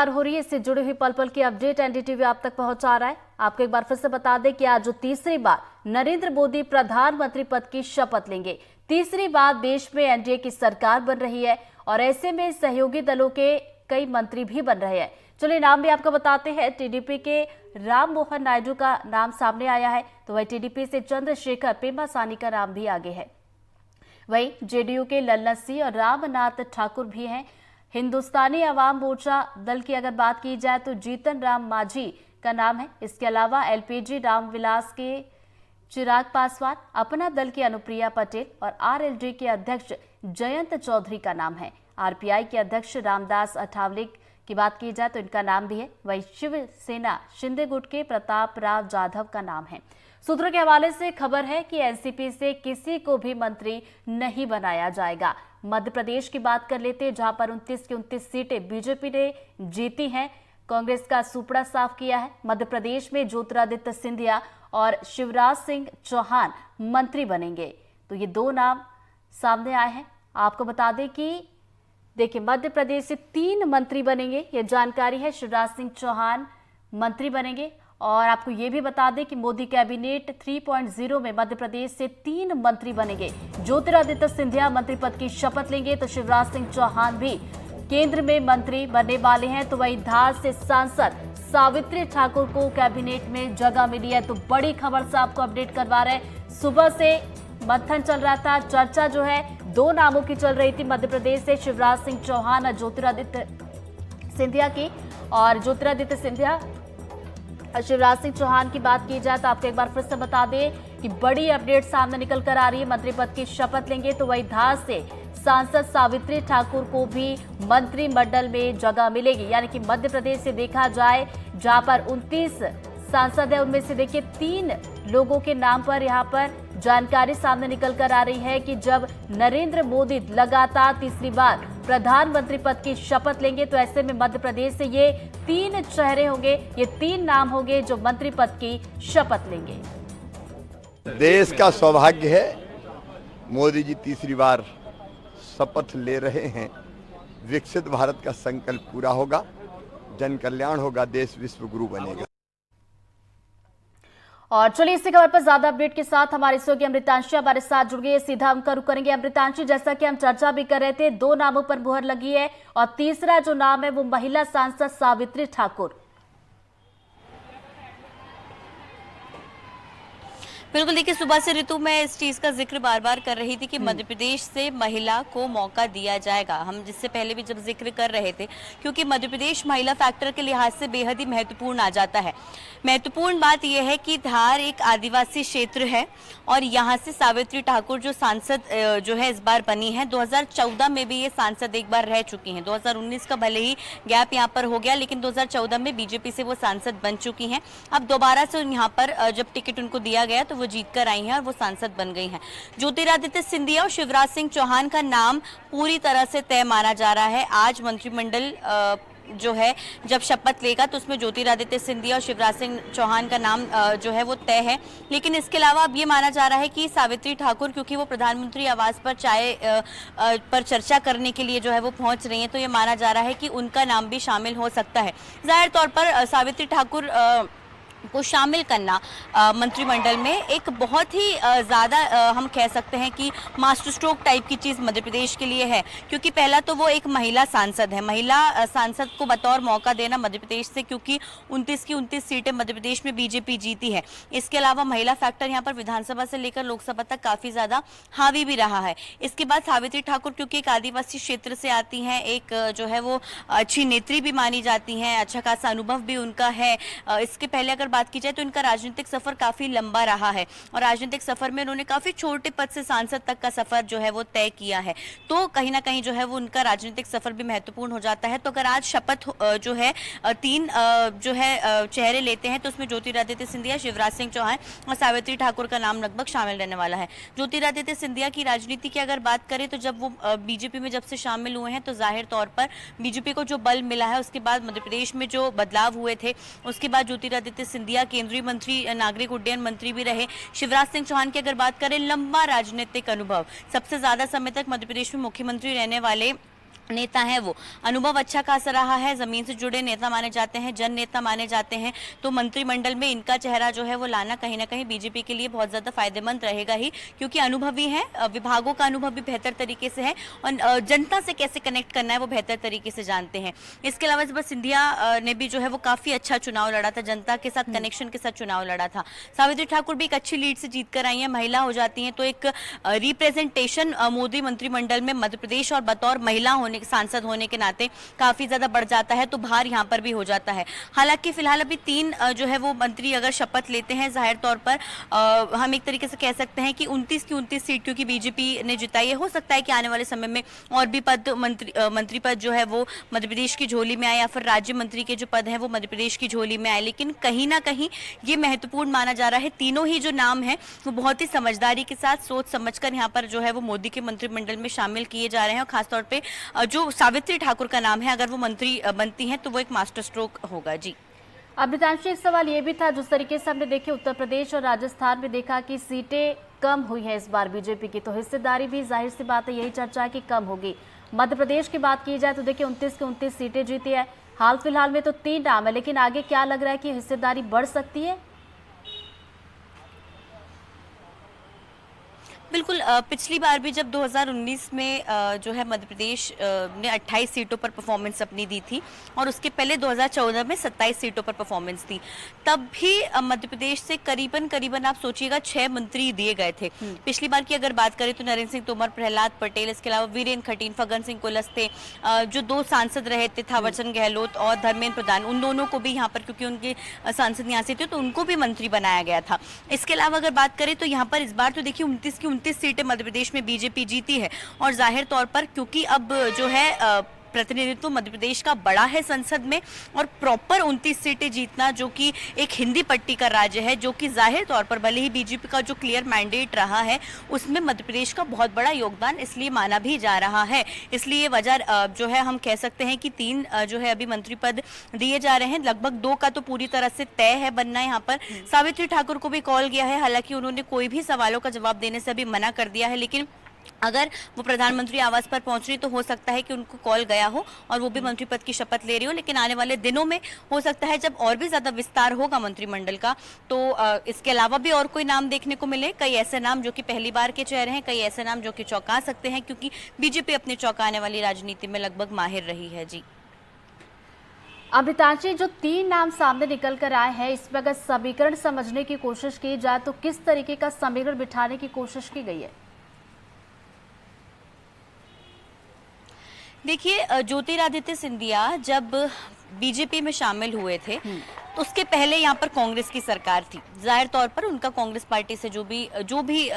हो रही है, इससे जुड़ी हुई पल पल की अपडेट एनडीटीवी आप तक पहुंचा रहा है। आपको एक बार फिर से बता दें कि आज जो तीसरी बार नरेंद्र मोदी प्रधानमंत्री पद की शपथ लेंगे। तीसरी बार देश में एनडीए की सरकार बन रही है और ऐसे में सहयोगी दलों के कई मंत्री भी बन रहे हैं। चलिए नाम भी आपको बताते हैं। टीडीपी के राम मोहन नायडू का नाम सामने आया है, तो वही टीडीपी से चंद्रशेखर पेमासानी का नाम भी आगे है। वहीं जेडीयू के लल्लन सिंह और रामनाथ ठाकुर भी हैं। हिंदुस्तानी अवाम मोर्चा दल की अगर बात की जाए तो जीतन राम मांझी का नाम है। इसके अलावा एलपीजी रामविलास के चिराग पासवान, अपना दल की अनुप्रिया पटेल और आरएलडी के अध्यक्ष जयंत चौधरी का नाम है। आरपीआई के अध्यक्ष रामदास अठावले की बात की जाए तो इनका नाम भी है। वही शिवसेना शिंदे गुट के प्रताप राव जाधव का नाम है। सूत्रों के हवाले से खबर है कि एनसीपी से किसी को भी मंत्री नहीं बनाया जाएगा। मध्य प्रदेश की बात कर लेते हैं, जहां पर 29 की 29 सीटें बीजेपी ने जीती हैं। कांग्रेस का सुपड़ा साफ किया है। मध्य प्रदेश में ज्योतिरादित्य सिंधिया और शिवराज सिंह चौहान मंत्री बनेंगे। तो ये दो नाम सामने आए हैं। आपको बता दें कि देखिए, मध्य प्रदेश से 3 मंत्री बनेंगे, ये जानकारी है। शिवराज सिंह चौहान मंत्री बनेंगे। और आपको ये भी बता दें कि मोदी कैबिनेट 3.0 में मध्य प्रदेश से 3 मंत्री बनेंगे। ज्योतिरादित्य सिंधिया मंत्री पद की शपथ लेंगे तो शिवराज सिंह चौहान भी केंद्र में मंत्री बनने वाले हैं। तो वहीं धार से सांसद सावित्री ठाकुर को कैबिनेट में जगह मिली है। तो बड़ी खबर से आपको अपडेट करवा रहे हैं। सुबह से मंथन चल रहा था, चर्चा जो है 2 नामों की चल रही थी मध्य प्रदेश से, शिवराज सिंह चौहान और ज्योतिरादित्य सिंधिया की। और ज्योतिरादित्य सिंधिया शिवराज सिंह चौहान की बात की जाए तो आपको एक बार फिर से बता दें कि बड़ी अपडेट सामने निकल कर आ रही है। मंत्री पद की शपथ लेंगे तो वही धार से सांसद सावित्री ठाकुर को भी मंत्रिमंडल में जगह मिलेगी। यानी कि मध्य प्रदेश से देखा जाए, जहां पर 29 सांसद है, उनमें से देखिए 3 लोगों के नाम पर यहां पर जानकारी सामने निकल कर आ रही है कि जब नरेंद्र मोदी लगातार तीसरी बार प्रधानमंत्री पद की शपथ लेंगे तो ऐसे में मध्य प्रदेश से ये 3 चेहरे होंगे, ये 3 नाम होंगे जो मंत्री पद की शपथ लेंगे। देश का सौभाग्य है, मोदी जी तीसरी बार शपथ ले रहे हैं। विकसित भारत का संकल्प पूरा होगा, जन कल्याण होगा, देश विश्व गुरु बनेगा। और चलिए इसी खबर पर ज्यादा अपडेट के साथ हमारे सहयोगी अमृतांशी हमारे साथ जुड़ गई है। सीधा हम रुख करेंगे। अमृतांशी, जैसा कि हम चर्चा भी कर रहे थे, 2 नामों पर मुहर लगी है और तीसरा जो नाम है वो महिला सांसद सावित्री ठाकुर। बिल्कुल, देखिए सुबह से ऋतु में इस चीज़ का जिक्र बार बार कर रही थी कि मध्य प्रदेश से महिला को मौका दिया जाएगा। हम जिससे पहले भी जब जिक्र कर रहे थे, क्योंकि मध्य प्रदेश महिला फैक्टर के लिहाज से बेहद ही महत्वपूर्ण आ जाता है। महत्वपूर्ण बात यह है कि धार एक आदिवासी क्षेत्र है और यहाँ से सावित्री ठाकुर जो सांसद जो है इस बार बनी है। 2014 में भी ये सांसद एक बार रह चुकी हैं। 2019 का भले ही गैप यहाँ पर हो गया, लेकिन 2014 में बीजेपी से वो सांसद बन चुकी हैं। अब दोबारा से यहाँ पर जब टिकट उनको दिया गया तो वो जीत कर आई हैं और वो सांसद बन गई हैं। ज्योतिरादित्य सिंधिया और शिवराज सिंह चौहान का नाम पूरी तरह से तय माना जा रहा है। आज मंत्रिमंडल जो है जब शपथ लेगा तो उसमें ज्योतिरादित्य सिंधिया और शिवराज सिंह चौहान का नाम जो है वो तय है। लेकिन इसके अलावा अब ये माना जा रहा है कि सावित्री ठाकुर, क्योंकि वो प्रधानमंत्री आवास पर चाय पर चर्चा करने के लिए जो है वो पहुंच रही हैं, तो ये माना जा रहा है कि उनका नाम भी शामिल हो सकता है। जाहिर तौर पर सावित्री ठाकुर को शामिल करना मंत्रिमंडल में एक बहुत ही ज़्यादा हम कह सकते हैं कि मास्टर स्ट्रोक टाइप की चीज़ मध्य प्रदेश के लिए है। क्योंकि पहला तो वो एक महिला सांसद है, महिला सांसद को बतौर मौका देना मध्य प्रदेश से, क्योंकि 29 की 29 सीटें मध्य प्रदेश में बीजेपी जीती है। इसके अलावा महिला फैक्टर यहाँ पर विधानसभा से लेकर लोकसभा तक काफ़ी ज़्यादा हावी भी रहा है। इसके बाद सावित्री ठाकुर क्योंकि एक आदिवासी क्षेत्र से आती हैं, एक जो है वो अच्छी नेत्री भी मानी जाती हैं, अच्छा खासा अनुभव भी उनका है। इसके पहले अगर बात की जाए तो इनका राजनीतिक सफर काफी लंबा रहा है और राजनीतिक सफर में उन्होंने काफी छोटे पद से सांसद तक का सफर जो है वो तय किया है। तो कहीं ना कहीं जो है वो उनका राजनीतिक सफर भी महत्वपूर्ण हो जाता है। तो अगर आज शपथ जो है 3 जो है चेहरे लेते हैं तो उसमें ज्योतिरादित्य सिंधिया, शिवराज सिंह चौहान और सावित्री ठाकुर का नाम लगभग शामिल रहने वाला है। ज्योतिरादित्य सिंधिया की राजनीति की अगर बात करें तो जब वो बीजेपी में जब से शामिल हुए हैं तो जाहिर तौर पर बीजेपी को जो बल मिला है, उसके बाद मध्य प्रदेश में जो बदलाव हुए थे, उसके बाद ज्योतिरादित्य सिंधिया केंद्रीय मंत्री, नागरिक उड्डयन मंत्री भी रहे। शिवराज सिंह चौहान की अगर बात करें, लंबा राजनीतिक अनुभव, सबसे ज्यादा समय तक मध्य प्रदेश में मुख्यमंत्री रहने वाले नेता हैं वो अनुभव अच्छा खासा रहा है, जमीन से जुड़े नेता माने जाते हैं, जन नेता माने जाते हैं, तो मंत्रिमंडल में इनका चेहरा जो है वो लाना कहीं ना कहीं बीजेपी के लिए बहुत ज्यादा फायदेमंद रहेगा ही, क्योंकि अनुभवी हैं, विभागों का अनुभव भी बेहतर तरीके से है और जनता से कैसे कनेक्ट करना है वो बेहतर तरीके से जानते हैं। इसके अलावा इस बार सिंधिया ने भी जो है वो काफी अच्छा चुनाव लड़ा था, जनता के साथ कनेक्शन के साथ चुनाव लड़ा था। सावित्री ठाकुर भी एक अच्छी लीड से जीत कर आई है, महिला हो जाती है तो एक रिप्रेजेंटेशन मोदी मंत्रिमंडल में मध्य प्रदेश और बतौर महिला होने सांसद होने के नाते काफी ज्यादा बढ़ जाता है, तो भार यहाँ पर भी हो जाता है। हालांकि फिलहाल अभी 3 जो है वो मंत्री अगर शपथ लेते हैं, जाहिर तौर पर हम एक तरीके से कह सकते हैं कि 29 की 29 सीट क्योंकि बीजेपी ने जिताई है, हो सकता है कि आने वाले समय में और भी पद मंत्री पद जो है वो मध्य प्रदेश की झोली में आए या फिर राज्य मंत्री के जो पद है वो मध्य प्रदेश की झोली में आए, लेकिन कहीं ना कहीं ये महत्वपूर्ण माना जा रहा है। तीनों ही जो नाम है वो बहुत ही समझदारी के साथ सोच समझकर यहाँ पर जो है वो मोदी के मंत्रिमंडल में शामिल किए जा रहे हैं और खासतौर पर जो सावित्री ठाकुर का नाम है, अगर वो मंत्री बनती हैं तो वो एक मास्टर स्ट्रोक होगा। जी अमृतांशी, एक सवाल ये भी था, जिस तरीके से हमने देखे उत्तर प्रदेश और राजस्थान में देखा कि सीटें कम हुई है इस बार बीजेपी की, तो हिस्सेदारी भी जाहिर सी बात है यही चर्चा है कि कम होगी। मध्य प्रदेश की बात की जाए तो देखिए 29 की 29 सीटें जीती है, हाल फिलहाल में तो 3 नाम है, लेकिन आगे क्या लग रहा है कि हिस्सेदारी बढ़ सकती है? बिल्कुल, पिछली बार भी जब 2019 में जो है मध्य प्रदेश ने 28 सीटों पर परफॉर्मेंस अपनी दी थी और उसके पहले 2014 में 27 सीटों पर परफॉर्मेंस थी, तब भी मध्य प्रदेश से करीबन आप सोचिएगा 6 मंत्री दिए गए थे। पिछली बार की अगर बात करें तो नरेंद्र सिंह तोमर, प्रहलाद पटेल, इसके अलावा वीरेंद्र खटीन, फग्गन सिंह कुलस्ते, जो 2 सांसद रहे थे थावरचंद गहलोत और धर्मेंद्र प्रधान, उन दोनों को भी यहाँ पर क्योंकि उनके सांसद यहाँ से थे तो उनको भी मंत्री बनाया गया था। इसके अलावा अगर बात करें तो यहाँ पर इस बार तो देखिए 29 की 29 सीटें मध्य प्रदेश में बीजेपी जीती है और जाहिर तौर पर क्योंकि अब जो है प्रतिनिधित्व मध्य प्रदेश का बड़ा है संसद में और प्रॉपर 29 सीटें जीतना जो कि एक हिंदी पट्टी का राज्य है, जो कि जाहिर तौर पर भले ही बीजेपी का जो क्लियर मैंडेट रहा है उसमें मध्य प्रदेश का बहुत बड़ा योगदान इसलिए माना भी जा रहा है। इसलिए वजह जो है हम कह सकते हैं कि 3 जो है अभी मंत्री पद दिए जा रहे हैं, लगभग 2 का तो पूरी तरह से तय है बनना। यहाँ पर सावित्री ठाकुर को भी कॉल गया है, हालांकि उन्होंने कोई भी सवालों का जवाब देने से अभी मना कर दिया है, लेकिन अगर वो प्रधानमंत्री आवास पर पहुंच रही तो हो सकता है कि उनको कॉल गया हो और वो भी मंत्री पद की शपथ ले रही हो। लेकिन आने वाले दिनों में हो सकता है जब और भी ज्यादा विस्तार होगा मंत्रिमंडल का तो इसके अलावा भी और कोई नाम देखने को मिले, कई ऐसे नाम जो कि पहली बार के चेहरे हैं, कई ऐसे नाम जो कि चौंका सकते हैं, क्योंकि बीजेपी अपने चौंकाने वाली राजनीति में लगभग माहिर रही है। जी अमृतांशी, जो 3 नाम सामने निकल कर आए हैं इसमें अगर समीकरण समझने की कोशिश की जाए तो किस तरीके का समीकरण बिठाने की कोशिश की गई है? देखिए, ज्योतिरादित्य सिंधिया जब बीजेपी में शामिल हुए थे तो उसके पहले यहाँ पर कांग्रेस की सरकार थी। जाहिर तौर पर उनका कांग्रेस पार्टी से जो भी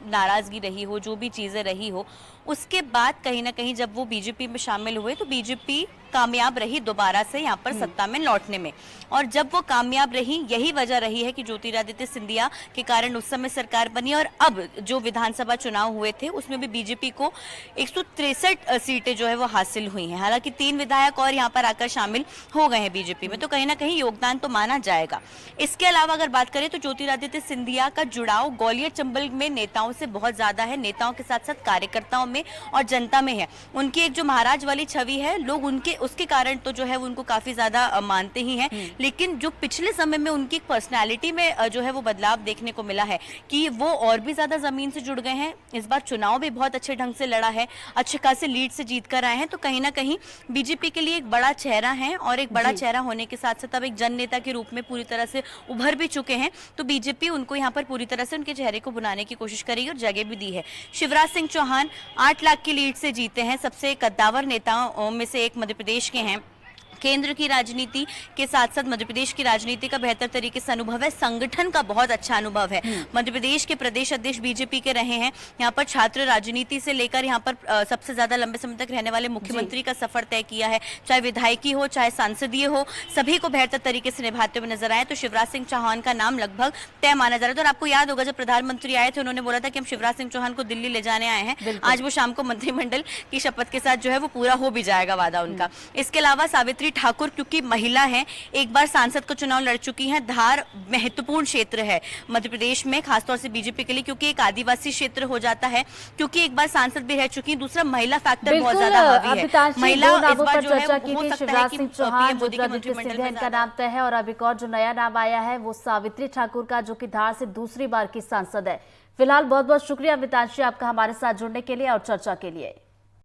नाराजगी रही हो, जो भी चीजें रही हो, उसके बाद कहीं ना कहीं जब वो बीजेपी में शामिल हुए तो बीजेपी कामयाब रही दोबारा से यहाँ पर सत्ता में लौटने में। और जब वो कामयाब रही, यही वजह रही है कि ज्योतिरादित्य सिंधिया के कारण उस समय सरकार बनी और अब जो विधानसभा चुनाव हुए थे उसमें भी बीजेपी को 163 सीटें जो है वो हासिल हुई हैं। हालांकि 3 विधायक और यहाँ पर आकर शामिल हो गए हैं बीजेपी में, तो कहीं ना कहीं योगदान तो माना जाएगा। इसके अलावा अगर बात करें तो ज्योतिरादित्य सिंधिया का जुड़ाव ग्वालियर चंबल में नेताओं से बहुत ज्यादा है, नेताओं के साथ साथ कार्यकर्ताओं में और जनता में है। उनकी एक जो महाराज वाली छवि है, लोग उसके कारण तो जो है वो उनको काफी ज्यादा मानते ही हैं। लेकिन जो पिछले समय में उनकी पर्सनैलिटी में जो है वो बदलाव देखने को मिला है कि वो और भी ज्यादा जमीन से जुड़ गए हैं। इस बार चुनाव भी बहुत अच्छे ढंग से लड़ा है, अच्छे खासे लीड से जीत कर आए हैं, तो कहीं ना कहीं बीजेपी के लिए एक बड़ा चेहरा है और एक बड़ा चेहरा होने के साथ साथ अब एक जन नेता के रूप में पूरी तरह से उभर भी चुके हैं। तो बीजेपी उनको यहाँ पर पूरी तरह से उनके चेहरे को बनाने की कोशिश करेगी और जगह भी दी है। शिवराज सिंह चौहान 8 लाख की लीड से जीते हैं, सबसे कद्दावर नेताओं में से एक मध्य प्रदेश के हैं। केंद्र की राजनीति के साथ साथ मध्य प्रदेश की राजनीति का बेहतर तरीके से अनुभव है, संगठन का बहुत अच्छा अनुभव है। मध्य प्रदेश के प्रदेश अध्यक्ष बीजेपी के रहे हैं, यहाँ पर छात्र राजनीति से लेकर यहाँ पर सबसे ज्यादा लंबे समय तक रहने वाले मुख्यमंत्री का सफर तय किया है। चाहे विधायकी हो चाहे सांसदीय हो, सभी को बेहतर तरीके से निभाते हुए नजर आए। तो शिवराज सिंह चौहान का नाम लगभग तय माना जा रहा है। और आपको याद होगा जब प्रधानमंत्री आए थे उन्होंने बोला था कि हम शिवराज सिंह चौहान को दिल्ली ले जाने आए हैं। आज वो शाम को मंत्रिमंडल की शपथ के साथ जो है वो पूरा हो भी जाएगा वादा उनका। इसके अलावा सावित्री ठाकुर क्योंकि महिला हैं, एक बार सांसद का चुनाव लड़ चुकी हैं। धार महत्वपूर्ण क्षेत्र है मध्य प्रदेश में, खासतौर से बीजेपी के लिए, क्योंकि एक आदिवासी क्षेत्र हो जाता है, क्योंकि एक बार सांसद भी रह चुकी हैं। दूसरा, महिला फैक्टर बहुत ज्यादा हावी है। महिला इस बार जो है वो हो सकता है शिवराज कि सिंह पीएम चौहान, मोदी के ज्योतिरादित्य मंत्रिमंडल सिंधिया में इनका ज्यादा नाम तय है और अब एक और जो नया नाम आया है वो सावित्री ठाकुर का, जो कि धार से दूसरी बार की सांसद है। फिलहाल बहुत बहुत शुक्रिया मितांशी आपका हमारे साथ जुड़ने के लिए और चर्चा के लिए।